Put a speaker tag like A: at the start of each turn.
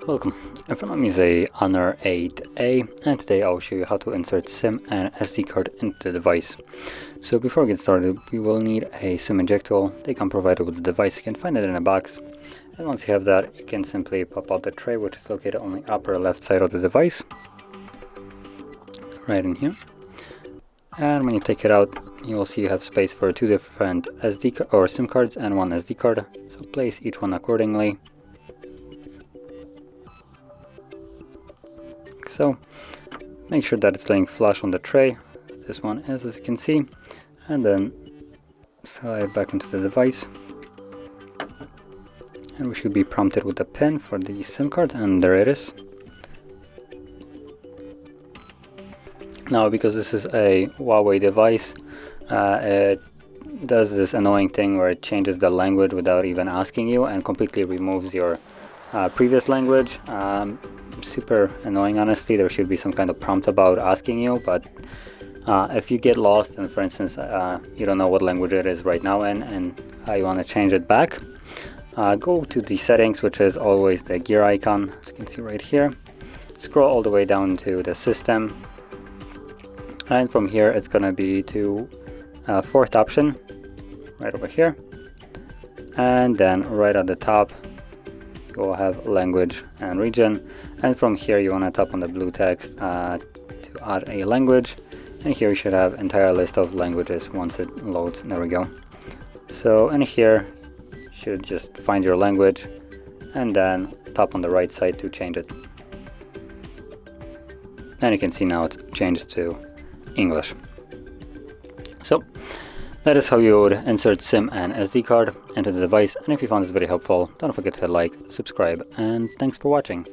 A: Welcome. In front of me is a Honor 8A, and today I'll show you how to insert SIM and SD card into the device. So before we get started, we will need a SIM eject tool. They come provided with the device. You can find it in a box, and once you have that, you can simply pop out the tray, which is located on the upper left side of the device, right in here. And when you take it out, you will see you have space for two different SD or SIM cards and one SD card. So place each one accordingly. So make sure that it's laying flush on the tray, as this one is, as you can see, and then slide it back into the device. And we should be prompted with a pin for the SIM card, and there it is. Now, because this is a Huawei device, it does this annoying thing where it changes the language without even asking you and completely removes your previous language. Super annoying, honestly. There should be some kind of prompt about asking you, but if you get lost and, for instance, you don't know what language it is right now and you want to change it back, go to the settings, which is always the gear icon, as you can see right here. Scroll all the way down to the system, and from here it's going to be to fourth option right over here, and then right at the top you will have language and region, and from here you want to tap on the blue text to add a language, and here you should have entire list of languages once it loads. There we go. So in here you should just find your language and then tap on the right side to change it, and you can see now it's changed to English. So that is how you would insert SIM and SD card into the device, and if you found this video helpful, don't forget to like, subscribe, and thanks for watching.